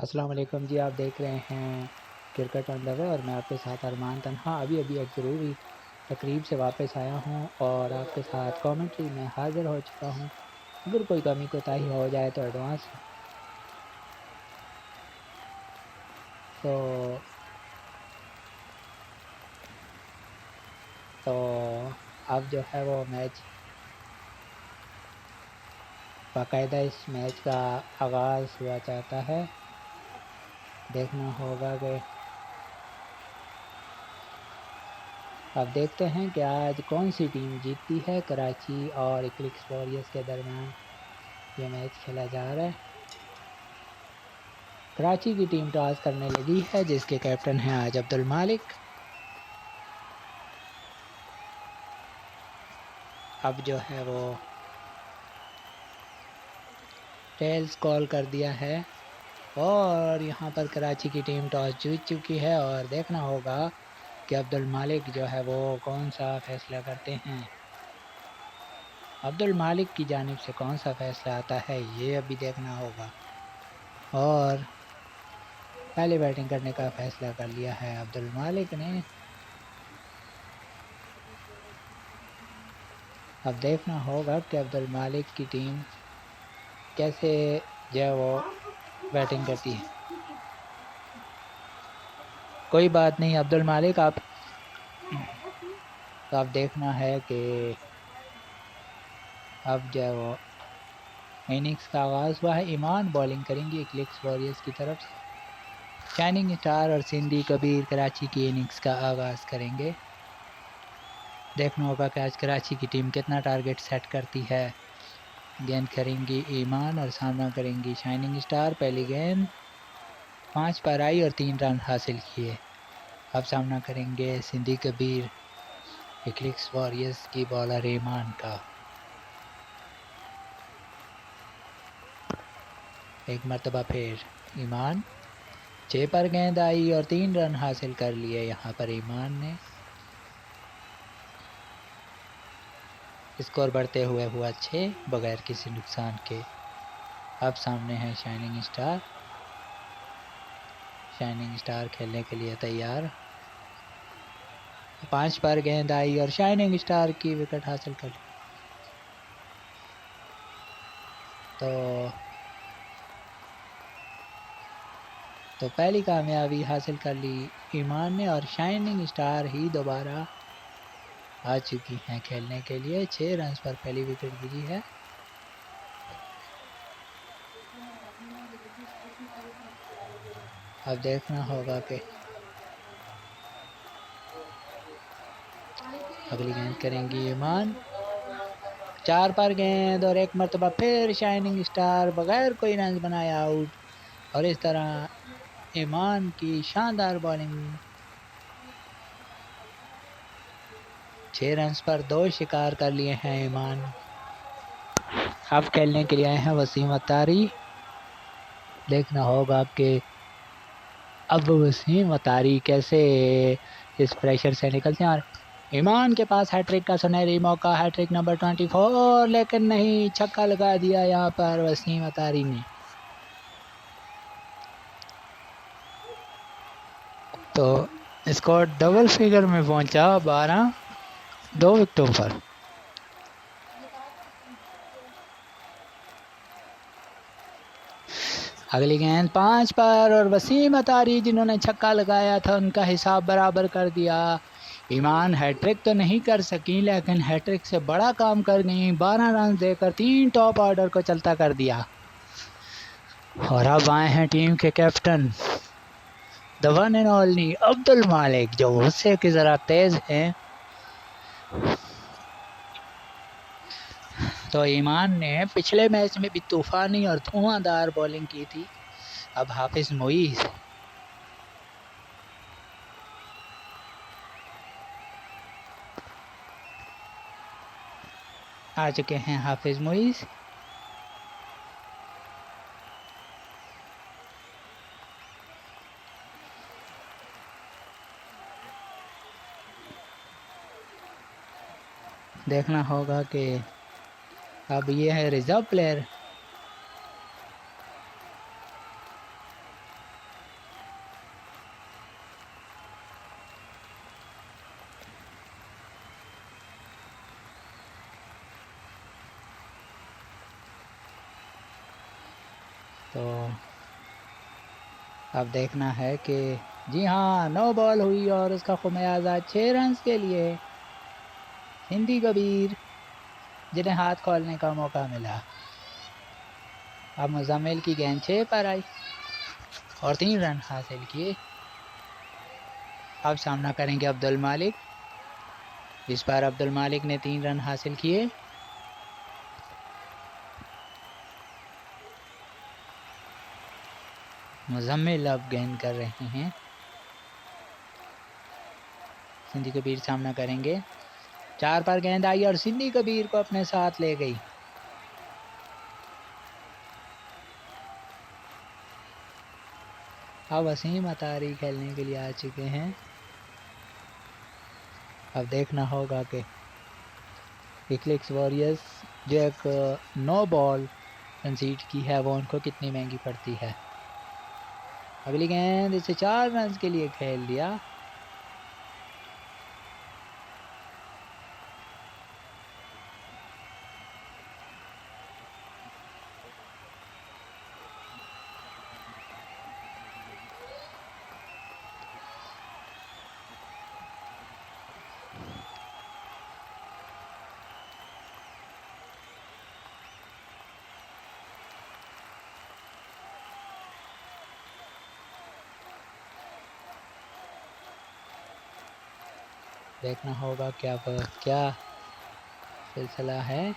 अस्सलाम वालेकुम जी। आप देख रहे हैं क्रिकेट ऑन द वे और मैं आपके साथ अरमान तन्हा अभी एक ज़रूरी तकरीब से वापस आया हूं और आपके साथ कमेंट्री में हाज़िर हो चुका हूं। अगर कोई कमी कोताही हो जाए तो एडवांस तो तो अब जो है वो मैच बाकायदा इस मैच का आगाज़ हुआ चाहता है। देखना होगा कि अब देखते हैं कि आज कौन सी टीम जीतती है। कराची और इक्लिक्स वॉरियर्स के दरमियान ये मैच खेला जा रहा है। कराची की टीम टॉस करने लगी है जिसके कैप्टन हैं आज अब्दुल मालिक। अब जो है वो टेल्स कॉल कर दिया है और यहाँ पर कराची की टीम टॉस जीत चुकी है और देखना होगा कि अब्दुल मालिक जो है वो कौन सा फैसला करते हैं। अब्दुल मालिक की जानिब से कौन सा फैसला आता है ये अभी देखना होगा। और पहले बैटिंग करने का फैसला कर लिया है अब्दुल मालिक ने। अब देखना होगा कि अब्दुल मालिक की टीम कैसे जो है वो बैटिंग करती है। कोई बात नहीं अब्दुल मालिक आप तो अब देखना है कि अब जो है वो इनिंग्स का आगाज़ हुआ है। ईमान बॉलिंग करेंगी इक्लिक्स वॉरियर्स की तरफ से। शाइनिंग स्टार और सिंधी कबीर कराची की इनिंग्स का आगाज़ करेंगे। देखना होगा कि आज कराची की टीम कितना टारगेट सेट करती है। गेंद करेंगी ईमान और सामना करेंगी शाइनिंग स्टार। पहली गेंद 5 पर आई और 3 रन हासिल किए। अब सामना करेंगे सिंधी कबीर इक्लिक्स वॉरियर्स की बॉलर ईमान का। एक मरतबा फिर ईमान 6 पर गेंद आई और 3 रन हासिल कर लिए यहाँ पर ईमान ने। स्कोर बढ़ते हुए हुआ 6 बगैर किसी नुकसान के। अब सामने है शाइनिंग स्टार। शाइनिंग स्टार खेलने के लिए तैयार। 5 पर गेंद आई और शाइनिंग स्टार की विकेट हासिल कर ली। तो पहली कामयाबी हासिल कर ली ईमान ने और शाइनिंग स्टार ही दोबारा आ चुकी हैं खेलने के लिए। 6 रन पर पहली विकेट गिरी है। अब देखना होगा कि अगली गेंद करेंगी ईमान। 4 पर गेंद और एक मरतबा फिर शाइनिंग स्टार बगैर कोई रन बनाया आउट। और इस तरह ईमान की शानदार बॉलिंग। 6 रन पर 2 शिकार कर लिए हैं ईमान। अब खेलने के लिए आए हैं वसीम अतारी। देखना होगा कि अब वसीम अतारी कैसे इस प्रेशर से निकलते हैं। और ईमान के पास हैट्रिक का सुनहरी मौका। हैट्रिक नंबर 24 लेकिन नहीं, छक्का लगा दिया यहाँ पर वसीम अतारी ने। तो स्कोर डबल फिगर में पहुंचा 12 2 विकेटों पर। अगली गेंद 5 पर और वसीम अतारी जिन्होंने छक्का लगाया था उनका हिसाब बराबर कर दिया। ईमान हैट्रिक तो नहीं कर सकी लेकिन हैट्रिक से बड़ा काम कर गई। 12 रन देकर 3 टॉप ऑर्डर को चलता कर दिया। और अब आए हैं टीम के captain the one and only Abdul मालिक जो गुस्से की जरा तेज हैं। तो ईमान ने पिछले मैच में भी तूफानी और धुआंधार बॉलिंग की थी। अब हाफिज मोईज आ चुके हैं। हाफिज मोईज देखना होगा कि अब ये है रिजर्व प्लेयर। तो अब देखना है कि जी हाँ 9 बॉल हुई और उसका खुमियाजा 6 रन के लिए सिंधी कबीर, जिन्हें हाथ खोलने का मौका मिला। अब मुजम्मिल की गेंद 6 पर आई और 3 रन हासिल किए। अब सामना करेंगे अब्दुल मालिक। इस बार अब्दुल मालिक ने 3 रन हासिल किए। मुजम्मिल अब गेंद कर रहे हैं। सिंधी कबीर सामना करेंगे। 4 पर गेंद आई और सिंधी कबीर को अपने साथ ले गई। अब वसीम अतारी खेलने के लिए आ चुके हैं। अब देखना होगा कि इक्लिप्स वॉरियर्स जो एक 9 बॉल कंसीड की है वो उनको कितनी महंगी पड़ती है। अगली गेंद इसे 4 रन के लिए खेल दिया। देखना होगा क्या सिलसिला है।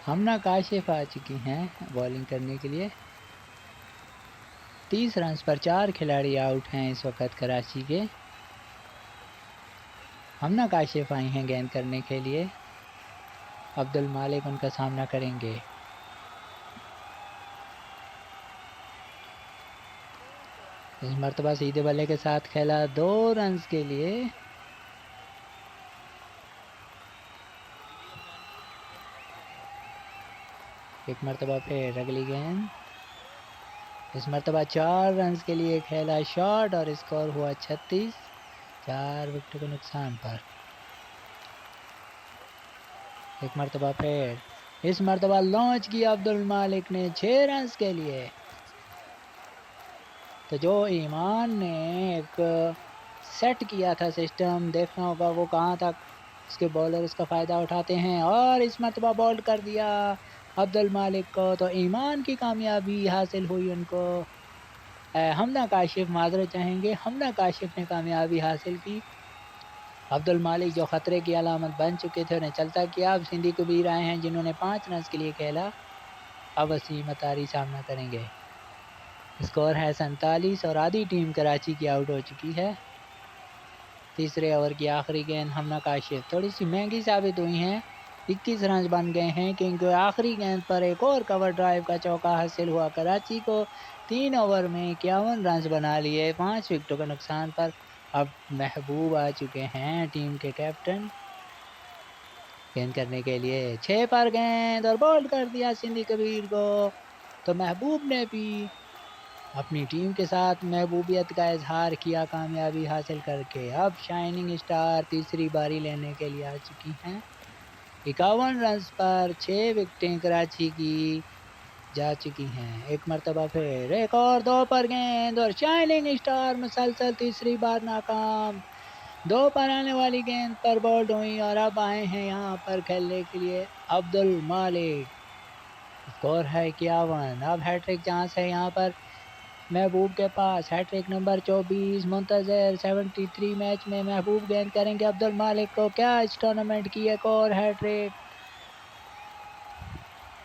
हमना काशिफ आ चुकी हैं बॉलिंग करने के लिए। 30 रन पर 4 खिलाड़ी आउट हैं इस वक्त कराची के। हमना काशिफ आई हैं गेंद करने के लिए। अब्दुल मालिक उनका सामना करेंगे। इस मरतबा सीधे बल्ले के साथ खेला 2 रन के लिए। एक मरतबा फिर अगली गेंद। इस मरतबा 4 रन के लिए खेला शॉट और स्कोर हुआ 36। 4 विकेट के नुकसान पर। एक मरतबा फिर। इस मरतबा लॉन्च किया अब्दुल मालिक ने 6 रन के लिए। तो जो ईमान ने एक सेट किया था सिस्टम, देखना होगा वो कहाँ तक उसके बॉलर उसका फ़ायदा उठाते हैं। और इस मरतबा बॉल्ड कर दिया अब्दुल मालिक को, तो ईमान की कामयाबी हासिल हुई उनको। हमना काशिफ माजरत चाहेंगे, हमना काशिफ ने कामयाबी हासिल की। अब्दुल मालिक जो ख़तरे की अलामत बन चुके थे उन्हें चलता किया। अब सिंधी कबीर आए हैं जिन्होंने 5 रन के लिए खेला। अब वसीम अतारी सामना करेंगे। स्कोर है 47 और आधी टीम कराची की आउट हो चुकी है। तीसरे ओवर की आखिरी गेंद हमना काशिफ थोड़ी सी महंगी साबित हुई हैं। 21 रन बन गए हैं क्योंकि आखिरी गेंद पर एक और कवर ड्राइव का चौका हासिल हुआ कराची को। 3 ओवर में 51 रन बना लिए 5 विकेटों के नुकसान पर। अब महबूब आ चुके हैं टीम के कैप्टन गेंद करने के लिए। 6 पर गेंद और बॉल्ड कर दिया सिंधी कबीर को। तो महबूब ने भी अपनी टीम के साथ महबूबियत का इजहार किया कामयाबी हासिल करके। अब शाइनिंग स्टार तीसरी बारी लेने के लिए आ चुकी हैं। 51 रन पर 6 विकेटें कराची की जा चुकी हैं। एक मरतबा फिर एक और 2 पर गेंद और शाइनिंग स्टार मुसलसल तीसरी बार नाकाम। 2 पर आने वाली गेंद पर बॉल्ड हुई और अब आए हैं यहाँ पर खेलने के लिए अब्दुल मालिक। स्कोर है 51। अब हैट्रिक चांस है यहाँ पर महबूब के पास। हैट्रिक नंबर 24 मुंतजर 73 मैच में महबूब गेंद करेंगे अब्दुल मालिक को। क्या इस टूर्नामेंट की एक और हैट्रिक?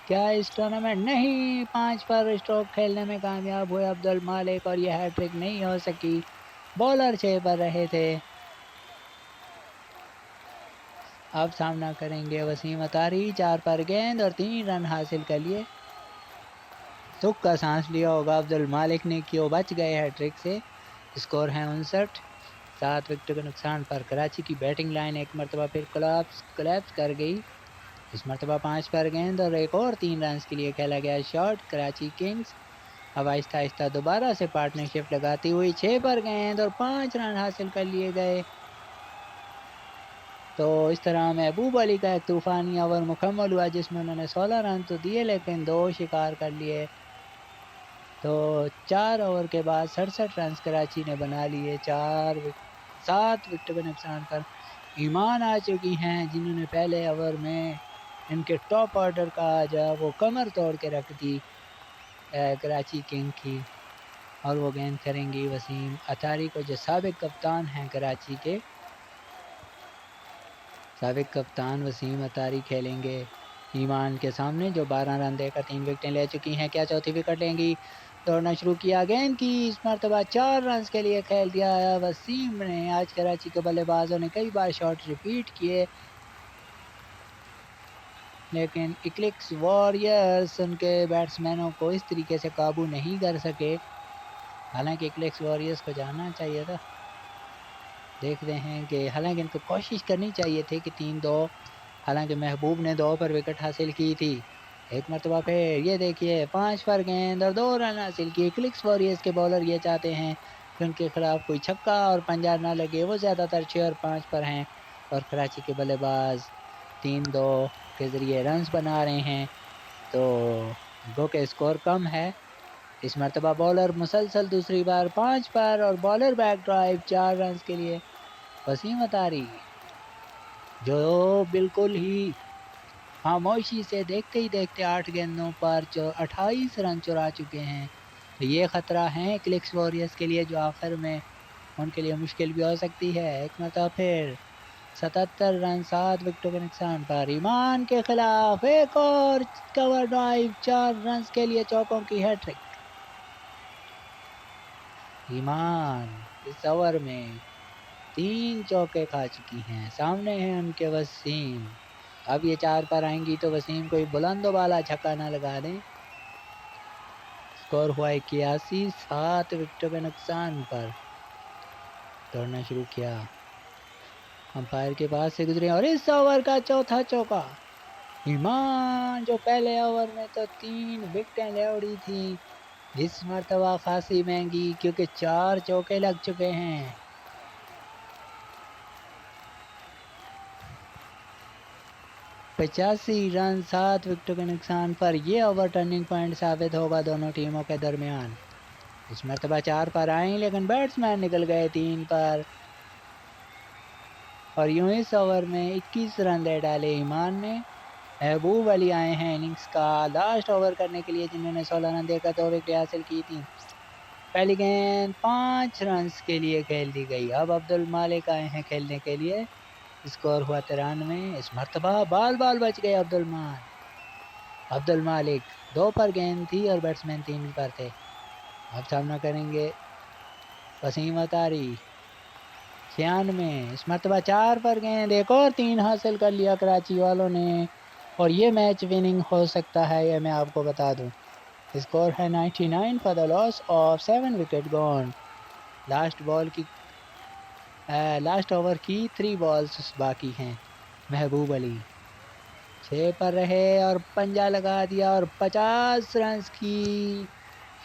क्या इस टूर्नामेंट नहीं। 5 पर स्ट्रोक खेलने में कामयाब हुए अब्दुल मालिक और यह हैट्रिक नहीं हो सकी। बॉलर 6 पर रहे थे। अब सामना करेंगे वसीम अतारी। 4 पर गेंद और 3 रन हासिल कर लिए। सुख का सांस लिया होगा अब्दुल मालिक ने कि वो बच गए हैट्रिक से। स्कोर है 59। 7 विकेट के नुकसान पर कराची की बैटिंग लाइन एक मरतबा फिर कोलैप्स कर गई। इस मरतबा 5 पर गेंद और एक और 3 रन के लिए खेला गया शॉट। कराची किंग्स अब आहिस्ता आहिस्ता दोबारा से पार्टनरशिप लगाती हुई 6 पर गेंद और 5 रन हासिल कर लिए गए। तो इस तरह महबूब अली का एक तूफ़ानी ओवर मुकम्मल हुआ जिसमें उन्होंने 16 रन तो दिए लेकिन 2 शिकार कर लिए। तो 4 ओवर के बाद 67 रन कराची ने बना लिए 7 विकेटों के नुकसान पर। ईमान आ चुकी हैं जिन्होंने पहले ओवर में इनके टॉप ऑर्डर का जो है वो कमर तोड़ के रख दी कराची किंग की। और वो गेंद करेंगी वसीम अतारी को जो साबिक कप्तान हैं कराची के। साबिक कप्तान वसीम अतारी खेलेंगे ईमान के सामने जो 12 रन देकर 3 विकेटें ले चुकी हैं। क्या चौथी विकेट लेंगी? दौड़ना शुरू किया गेंद की इस मरतबा 4 रन के लिए खेल दिया है वसीम ने। आज कराची के बल्लेबाजों ने कई बार शॉट रिपीट किए लेकिन इक्लिक्स वॉरियर्स उनके बैट्समैनों को इस तरीके से काबू नहीं कर सके। हालांकि इक्लिक्स वॉरियर्स को जाना चाहिए था। देखते हैं कि हालांकि इनको कोशिश करनी चाहिए थी कि 3-2। हालांकि महबूब ने 2 पर विकेट हासिल की थी। एक मरतबा फिर ये देखिए 5 पर गेंद और 2 रन हासिल किए। इक्लिक्स वॉरियर्स के बॉलर ये चाहते हैं कि उनके खिलाफ कोई छक्का और पंजा ना लगे। वो ज़्यादातर 6 और 5 पर हैं और कराची के बल्लेबाज 3-2 के ज़रिए रन्स बना रहे हैं। तो गो के स्कोर कम है। इस मरतबा बॉलर मुसलसल दूसरी बार 5 पर और बॉलर बैक ड्राइव 4 रन के लिए वसीम अतारी जो बिल्कुल ही खामोशी से देखते ही देखते 8 गेंदों पर 28 रन चुरा चुके हैं। तो ये ख़तरा है क्लिक्स वॉरियर्स के लिए जो आखिर में उनके लिए मुश्किल भी हो सकती है। एक मरतबा फिर 77 रन 7 विकेटों के नुकसान पर ईमान के खिलाफ एक और कवर ड्राइव 4 रन के लिए चौकों की हैट्रिक। ईमान इस ओवर में 3 चौके खा चुकी हैं। सामने हैं उनके वसीम। अब ये 4 पर आएंगी तो वसीम कोई बुलंदो वाला छक्का ना लगा दें। स्कोर हुआ 81 7 विकेटों के नुकसान पर। दौड़ना शुरू किया अंपायर के पास से गुजरे और इस ओवर का चौथा चौका। ईमान जो पहले ओवर में तो 3 विकेटें ले उड़ी थी इस मरतबा खासी महंगी क्योंकि 4 चौके लग चुके हैं। पचासी रन 7 विकेटों के नुकसान पर यह ओवर टर्निंग पॉइंट साबित होगा दोनों टीमों के दरमियान। इस मरतबा 4 पर आए लेकिन बैट्समैन निकल गए 3 पर और यूं इस ओवर में 21 रन दे डाले ईमान ने। महबूब अली आए हैं इनिंग्स का लास्ट ओवर करने के लिए जिन्होंने 16 रन देकर 2 विकेट हासिल की थी। पहली गेंद 5 रन के लिए खेल दी गई। अब अब्दुल मालिक आए हैं खेलने के लिए। स्कोर हुआ 93। इस मरतबा बाल बच गए अब्दुल मालिक 2 पर गेंद थी और बैट्समैन 3 पर थे। अब सामना करेंगे वसीम अतारी 96। इस मरतबा 4 पर गेंद एक और 3 हासिल कर लिया कराची वालों ने और ये मैच विनिंग हो सकता है ये मैं आपको बता दूं। स्कोर है 99 for the loss of 7 wicket gone. Last over की 3 बॉल्स बाकी हैं। महबूब अली 6 पर रहे और पंजा लगा दिया और 50 रन की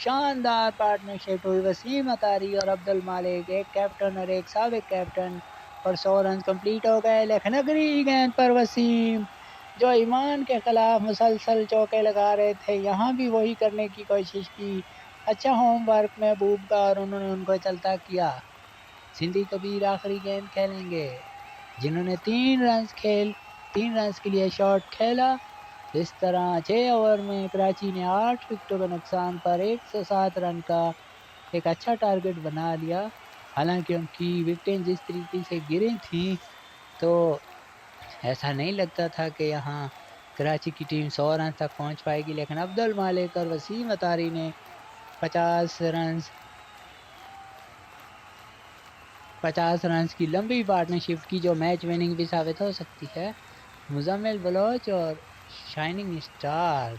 शानदार पार्टनरशिप हुई वसीम अतारी और अब्दुल मालिक, एक कैप्टन और एक साबिक कैप्टन और 100 रन कंप्लीट हो गए। लेकिन अगली गेंद पर वसीम जो ईमान के खिलाफ मुसलसल चौके लगा रहे थे यहाँ भी वही करने की कोशिश की। अच्छा होमवर्क महबूब का और उन्होंने उनको चलता किया। सिंधी कबीर आखिरी गेंद खेलेंगे जिन्होंने 3 रन के लिए शॉट खेला। इस तरह 6 ओवर में कराची ने 8 विकेटों के नुकसान पर 107 रन का एक अच्छा टारगेट बना लिया। हालांकि उनकी विकेटें जिस तरीके से गिरी थी तो ऐसा नहीं लगता था कि यहाँ कराची की टीम 100 रन तक पहुँच पाएगी। लेकिन अब्दुल मालिक और वसीम अतारी ने 50 रन की लंबी पार्टनरशिप की जो मैच विनिंग भी साबित हो सकती है। मुजम्मिल बलोच और शाइनिंग स्टार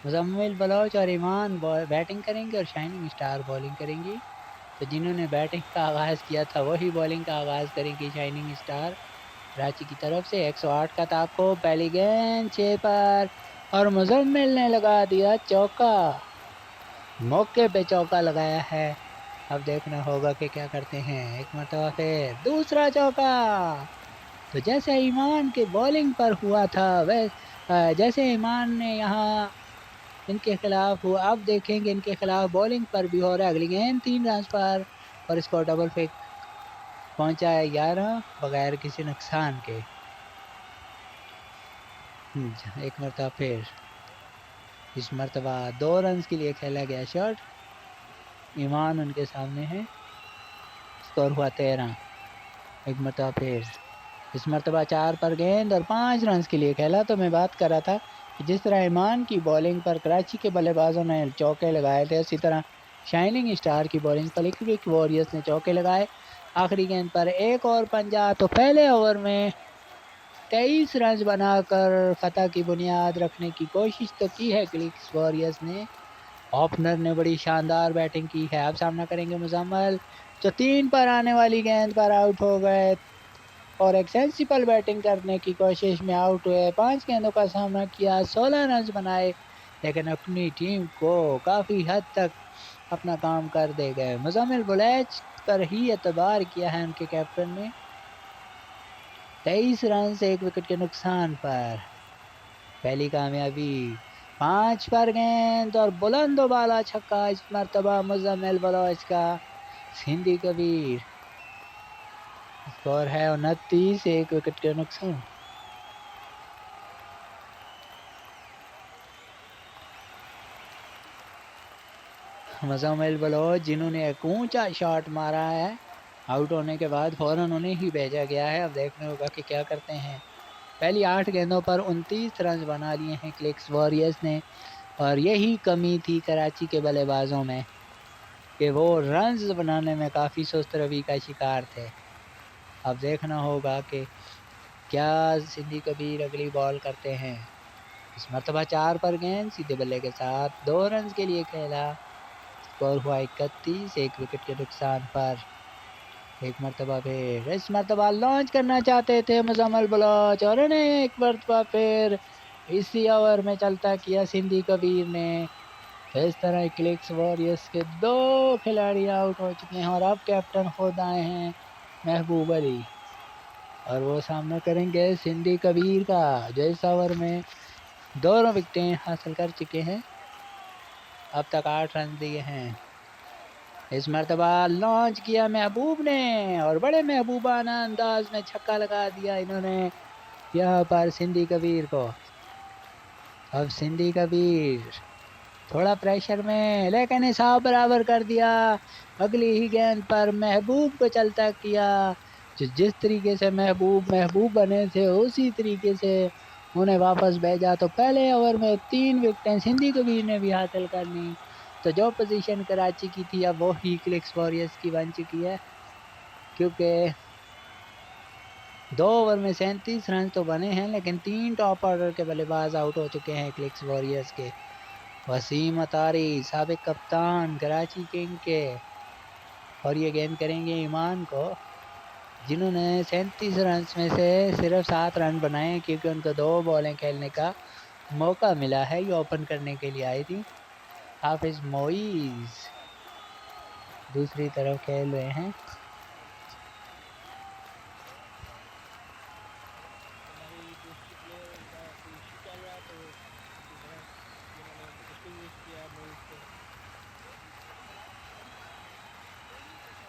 मुजम्मिल बलोच और ईमान बैटिंग करेंगे और शाइनिंग स्टार बॉलिंग करेंगी। तो जिन्होंने बैटिंग का आगाज़ किया था वही बॉलिंग का आगाज़ करेंगी शाइनिंग स्टार कराची की तरफ से। 108 का ताको पहली गेंद 6 पर और मुजम्मिल ने लगा दिया चौका। मौके पे चौका लगाया है अब देखना होगा कि क्या करते हैं। एक मरतबा फिर दूसरा चौका। तो जैसे ईमान के बॉलिंग पर हुआ था वह जैसे ईमान ने यहाँ इनके खिलाफ हुआ, अब देखेंगे इनके खिलाफ बॉलिंग पर भी हो रहा है। अगली गेंद 3 रन पर और इसको डबल फेंक पहुंचा है 11 बगैर किसी नुकसान के। एक मरतबा फिर इस मरतबा 2 रन के लिए खेला गया शॉट। ईमान उनके सामने है। स्कोर हुआ 13। एक मरतबा फिर इस मरतबा 4 पर गेंद और 5 रन के लिए खेला। तो मैं बात कर रहा था कि जिस तरह ईमान की बॉलिंग पर कराची के बल्लेबाजों ने चौके लगाए थे, उसी तरह शाइनिंग स्टार की बॉलिंग पर इक्विक वॉरियर्स ने चौके लगाए। आखिरी गेंद पर एक और पंजा। तो पहले ओवर में 23 रन बनाकर फतह की बुनियाद रखने की कोशिश तो की है क्लिक्स वॉरियर्स ने। ओपनर ने बड़ी शानदार बैटिंग की है। अब सामना करेंगे मुजम्मल, जो 3 पर आने वाली गेंद पर आउट हो गए और एक सेंसिबल बैटिंग करने की कोशिश में आउट हुए। 5 गेंदों का सामना किया, 16 रन बनाए, लेकिन अपनी टीम को काफ़ी हद तक अपना काम कर दे गए। मुजम्मिल बुलैच पर ही एतबार किया है उनके कैप्टन ने। 23 रन से 1 विकेट के नुकसान पर पहली कामयाबी। 5 पर गेंद और बुलंद बाला छक्का इस मरतबा मुजम्मिल बलोच का। सिंधी कबीर। स्कोर है 29, 1 विकेट के नुकसान। मुजम्मिल बलोच जिन्होंने एक ऊंचा शॉट मारा है, आउट होने के बाद फौरन उन्हें ही भेजा गया है। अब देखना होगा कि क्या करते हैं। पहली 8 गेंदों पर 29 रन बना लिए हैं क्लिक्स वॉरियर्स ने, और यही कमी थी कराची के बल्लेबाजों में कि वो रन्स बनाने में काफ़ी सुस्त रवि का शिकार थे। अब देखना होगा कि क्या सिंधी कबीर अगली बॉल करते हैं। इस मरतबा 4 पर गेंद सीधे बल्ले के साथ 2 रन के लिए खेला। स्कोर हुआ 31, 1 विकेट के नुकसान पर। एक मरतबा फिर इस मरतबा लॉन्च करना चाहते थे मुजम्मिल बलोच, और इन्हें एक मरतबा फिर इसी ओवर में चलता किया सिंधी कबीर ने। तो इस तरह क्लिक्स वॉरियर्स के 2 खिलाड़ी आउट हो चुके हैं और अब कैप्टन खुद आए हैं महबूब अली, और वो सामना करेंगे सिंधी कबीर का, जो इस ओवर में दोनों विकेटें हासिल कर चुके हैं। अब तक 8 रन दिए हैं। इस मरतबा लॉन्च किया महबूब ने और बड़े महबूबाना अंदाज में छक्का लगा दिया इन्होंने यहाँ पर सिंधी कबीर को। अब सिंधी कबीर थोड़ा प्रेशर में, लेकिन हिसाब बराबर कर दिया। अगली ही गेंद पर महबूब को चलता किया। जिस तरीके से महबूब महबूब बने थे उसी तरीके से उन्हें वापस भेजा। तो पहले ओवर में 3 विकेटें सिंधी कबीर ने भी हासिल कर ली। तो जो पोजीशन कराची की थी अब वो ही क्लिक्स वॉरियर्स की बन चुकी है, क्योंकि 2 ओवर में 37 रन तो बने हैं, लेकिन 3 टॉप ऑर्डर के बल्लेबाज आउट हो चुके हैं क्लिक्स वॉरियर्स के। वसीम अतारी साबिक कप्तान कराची किंग के, और ये गेंद करेंगे ईमान को, जिन्होंने 37 रन में से सिर्फ 7 रन बनाए, क्योंकि उनको 2 बॉलें खेलने का मौका मिला है। ये ओपन करने के लिए आई थी। हाफिज मोईज दूसरी तरफ खेल रहे हैं।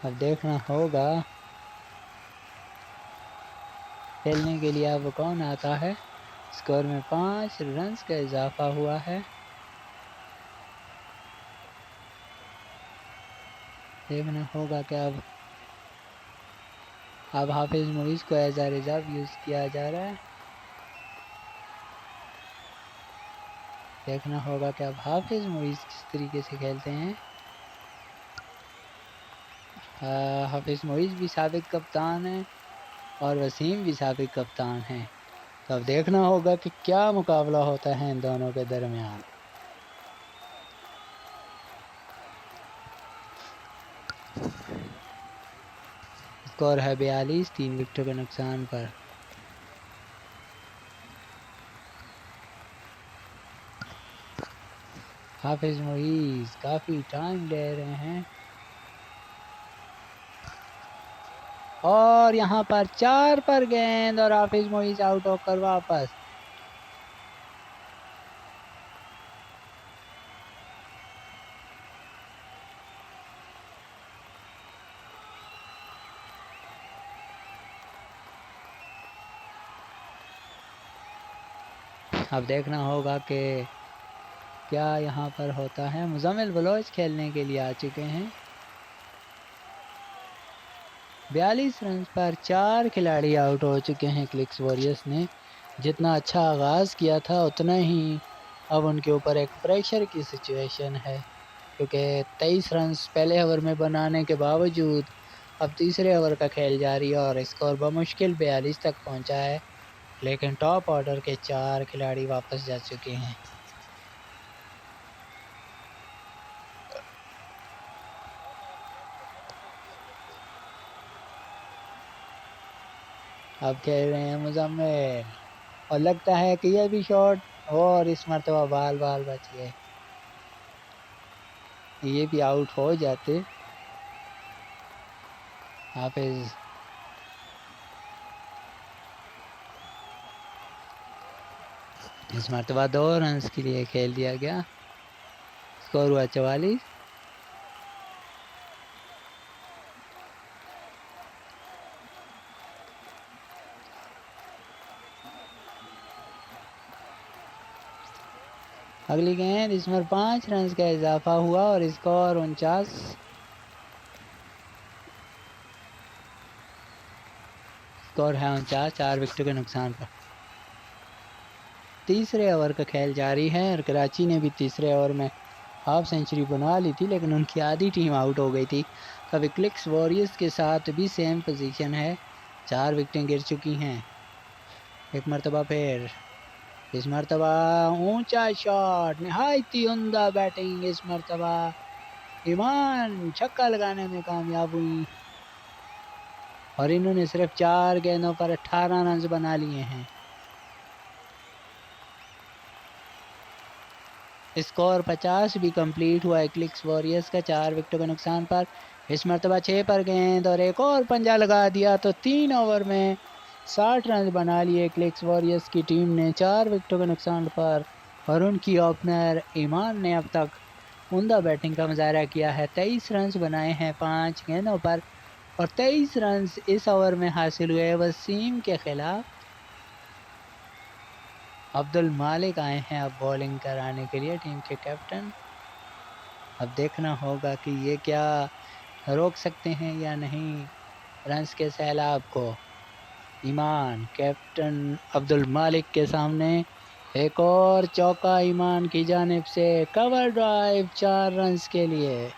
अब देखना होगा खेलने के लिए अब कौन आता है। स्कोर में 5 रन का इजाफा हुआ है। देखना होगा कि अब हाफिज मोईज को एज आ रिजर्व यूज़ किया जा रहा है। देखना होगा कि अब हाफिज मोईज किस तरीके से खेलते हैं। हाफिज मोईज भी साबिक कप्तान है और वसीम भी साबिक कप्तान हैं। तो अब देखना होगा कि क्या मुकाबला होता है इन दोनों के दरमियान। स्कोर है 42, 3 विकेटों के नुकसान पर। हाफिज मोईज काफ़ी टाइम ले रहे हैं। और यहाँ पर 4 पर गेंद और हाफिज मोइज आउट होकर वापस। अब देखना होगा कि क्या यहाँ पर होता है। मुजम्मिल बलोच खेलने के लिए आ चुके हैं। 42 रन पर 4 खिलाड़ी आउट हो चुके हैं क्लिक्स वॉरियर्स ने। जितना अच्छा आगाज़ किया था उतना ही अब उनके ऊपर एक प्रेशर की सिचुएशन है, क्योंकि 23 रन पहले ओवर में बनाने के बावजूद अब तीसरे ओवर का खेल जारी है और स्कोर बमुश्किल 42 तक पहुंचा है, लेकिन टॉप ऑर्डर के 4 खिलाड़ी वापस जा चुके हैं। अब खेल रहे हैं मुजम्मिल और लगता है कि यह भी शॉट और इस मरतबा बाल बाल बच गए, ये भी आउट हो जाते। हाफिज इस मरतबा 2 रन के लिए खेल दिया गया। स्कोर हुआ 44। अगली गेंद, इसमें 5 रन का इजाफा हुआ और स्कोर 49। स्कोर है 49, 4 विकेट के नुकसान पर। तीसरे ओवर का खेल जारी है और कराची ने भी तीसरे ओवर में हाफ सेंचुरी बना ली थी, लेकिन उनकी आधी टीम आउट हो गई थी। कभी क्लिक्स वॉरियर्स के साथ भी सेम पोजीशन है, 4 विकेटें गिर चुकी हैं। एक मरतबा फिर, इस मरतबा ऊंचा शॉट, निहायत ही उम्दा बैटिंग। इस मरतबा ईमान छक्का लगाने में कामयाब हुई और इन्होंने सिर्फ 4 गेंदों पर 18 रन बना लिए हैं। स्कोर 50 भी कंप्लीट हुआ है क्लिक्स वॉरियर्स का 4 विकेटों के नुकसान पर। इस मरतबा 6 पर गेंद और एक और पंजा लगा दिया तो 3 ओवर में 60 रन बना लिए क्लिक्स वॉरियर्स की टीम ने 4 विकेटों के नुकसान पर। और उनकी ओपनर ईमान ने अब तक उम्दा बैटिंग का मुजाहरा किया है। 23 रन बनाए हैं 5 गेंदों पर और 23 रन इस ओवर में हासिल हुए वसीम के खिलाफ। अब्दुल मालिक आए हैं अब बॉलिंग कराने के लिए, टीम के कैप्टन। अब देखना होगा कि ये क्या रोक सकते हैं या नहीं रन्स के सैलाब को। ईमान कैप्टन अब्दुल मालिक के सामने एक और चौका ईमान की जानिब से, कवर ड्राइव 4 रन्स के लिए।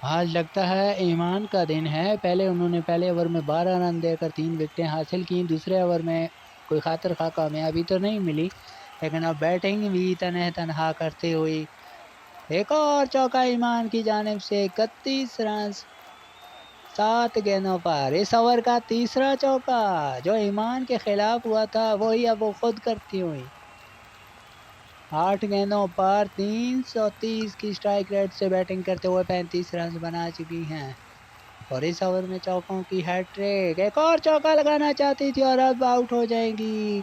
आज लगता है ईमान का दिन है। उन्होंने पहले ओवर में 12 रन देकर 3 विकेटें हासिल की। दूसरे ओवर में कोई खातिर खा कामयाबी तो नहीं मिली, लेकिन अब बैटिंग भी तनह तनहा करते हुए एक और चौका ईमान की जानिब से, 31 रन 7 गेंदों पर। इस ओवर का तीसरा चौका जो ईमान के खिलाफ हुआ था वही अब वो खुद करती हुई। 8 गेंदों पर 330 की स्ट्राइक रेट से बैटिंग करते हुए 35 रन बना चुकी हैं और इस ओवर में चौकों की हैट्रिक। एक और चौका लगाना चाहती थी और अब आउट हो जाएंगी,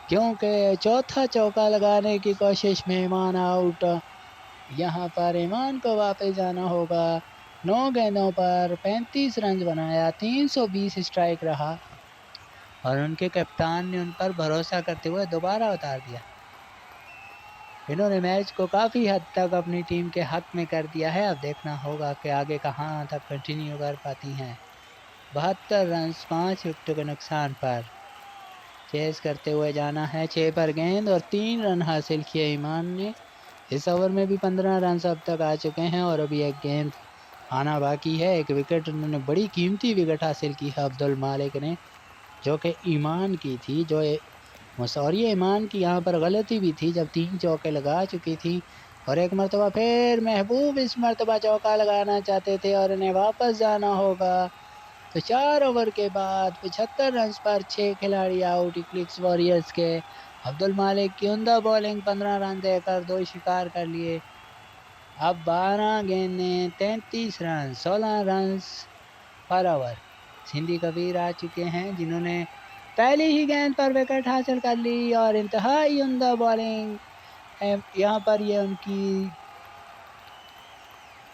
क्योंकि चौथा चौका लगाने की कोशिश में ईमान आउट। यहाँ पर ईमान को वापस जाना होगा। 9 गेंदों पर 35 रन बनाया, 320 स्ट्राइक रहा और उनके कप्तान ने उन पर भरोसा करते हुए दोबारा उतार दिया। इन्होंने मैच को काफ़ी हद तक अपनी टीम के हक में कर दिया है। अब देखना होगा कि आगे कहाँ तक कंटिन्यू कर पाती हैं। 72 रन 5 विकेटों के नुकसान पर चेस करते हुए जाना है। 6 पर गेंद और 3 रन हासिल किए ईमान ने। इस ओवर में भी 15 रन अब तक आ चुके हैं और अभी एक गेंद आना बाकी है। एक विकेट उन्होंने, बड़ी कीमती विकेट हासिल की है अब्दुल मालिक ने, जो कि ईमान की थी। जो मसौरी ईमान की यहाँ पर गलती भी थी जब 3 चौके लगा चुकी थी। और एक मरतबा फिर महबूब इस मरतबा चौका लगाना चाहते थे और इन्हें वापस जाना होगा। तो 4 ओवर के बाद 75 रन पर 6 खिलाड़ी आउट क्लिक्स वॉरियर्स के। अब्दुल मालिक की उम्दा बॉलिंग, 15 रन देकर 2 शिकार कर लिए। अब 12 गेंदें 33 run, 16 run for over. Sindhi Kabir आ चुके हैं जिन्होंने पहली ही गेंद पर विकेट हासिल कर ली और इंतहाई उम्दा बॉलिंग है। यहाँ पर ये उनकी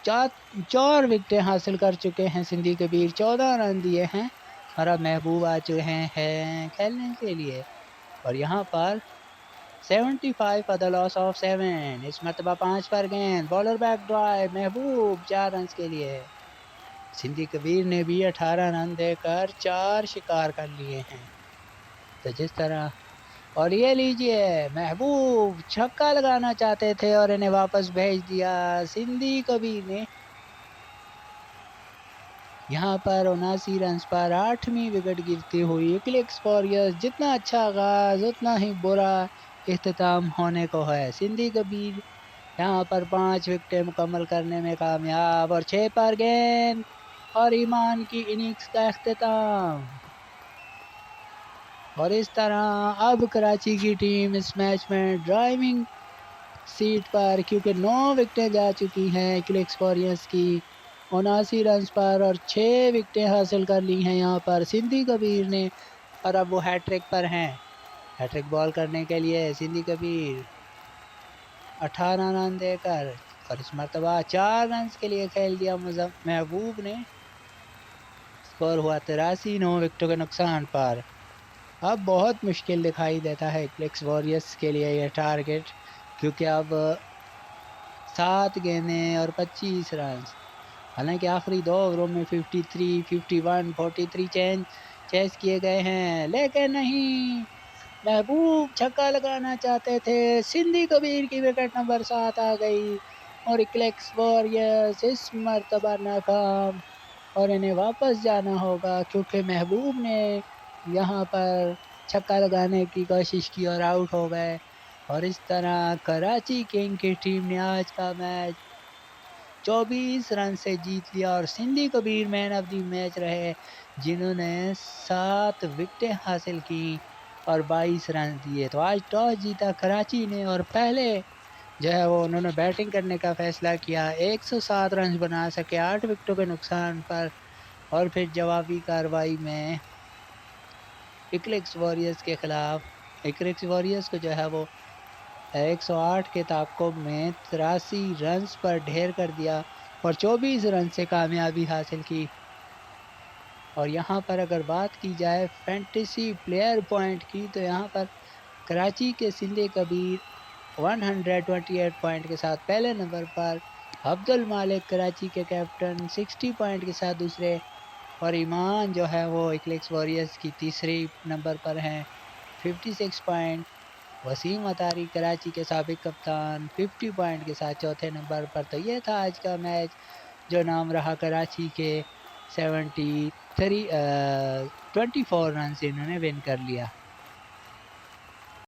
4 विकेटें हासिल कर चुके हैं सिंधी कबीर, 14 रन दिए हैं और अब महबूब आ चुके हैं खेलने के लिए। और यहाँ पर 75 फॉर द लॉस ऑफ 7। इस मरतबा 5 पर गेंद, बॉलर बैक ड्राइव, महबूब 4 रन के लिए। सिंधी कबीर ने भी 18 रन देकर 4 शिकार कर लिए हैं। तो जिस तरह, और ये लीजिए महबूब छक्का लगाना चाहते थे और इन्हें वापस भेज दिया सिंधी कबीर ने। यहाँ पर 79 रन पर 8वीं विकेट गिरती हुई इक्लिक्स वॉरियर्स। जितना अच्छा आगाज उतना ही बुरा इख्तिताम होने को है। सिंधी कबीर यहाँ पर 5 विकेटें मुकम्मल करने में कामयाब और 6 पर गेंद और ईमान की इनिंग्स का इख्तिताम। और इस तरह अब कराची की टीम इस मैच में ड्राइविंग सीट पर, क्योंकि 9 विकेटें जा चुकी हैं इक्लिक्स वॉरियर्स की 79 रन पर और 6 विकेटें हासिल कर ली हैं यहाँ पर सिंधी कबीर ने। और अब वो हैट्रिक पर हैं। हैट्रिक बॉल करने के लिए सिंधी कबीर 18 रन देकर, और इस मरतबा 4 रन के लिए खेल दिया महबूब ने। स्कोर हुआ 83, 9 विकेटों के नुकसान पर। अब बहुत मुश्किल दिखाई देता है इक्लिक्स वॉरियर्स के लिए यह टारगेट, क्योंकि अब 7 गेंदें और 25 रन। हालांकि आखिरी 2 ओवरों में 53, 51, 43 चेस किए गए हैं, लेकिन नहीं, महबूब छक्का लगाना चाहते थे। सिंधी कबीर की विकेट नंबर 7 आ गई और इक्लिक्स वॉरियर्स इस मरतबा नाकाम और इन्हें वापस जाना होगा, क्योंकि महबूब ने यहाँ पर छक्का लगाने की कोशिश की और आउट हो गए। और इस तरह कराची किंग की टीम ने आज का मैच 24 रन से जीत लिया और Sindhi Kabir man of the match रहे, जिन्होंने 7 विकेटें हासिल की और 22 रन दिए। तो आज टॉस जीता कराची ने और पहले जो है वो उन्होंने बैटिंग करने का फैसला किया। 107 रन बना सके 8 विकेटों के नुकसान पर, और फिर जवाबी कार्रवाई में इक्लिक्स वॉरियर्स के खिलाफ इक्लिक्स वॉरियर्स को जो है वो 108 के ताक़ुब में 83 रन पर ढेर कर दिया और 24 रन से कामयाबी हासिल की। और यहाँ पर अगर बात की जाए फैंटेसी प्लेयर पॉइंट की, तो यहाँ पर कराची के सिंधी कबीर 128 पॉइंट के साथ पहले नंबर पर, अब्दुल मालिक कराची के कैप्टन 60 पॉइंट के साथ दूसरे, और ईमान जो है वो इक्लिक्स वॉरियर्स की तीसरी नंबर पर हैं 56 पॉइंट। वसीम अतारी कराची के साबिक कप्तान 50 पॉइंट के साथ चौथे नंबर पर। तो ये था आज का मैच जो नाम रहा कराची के 24 रन से इन्होंने विन कर लिया।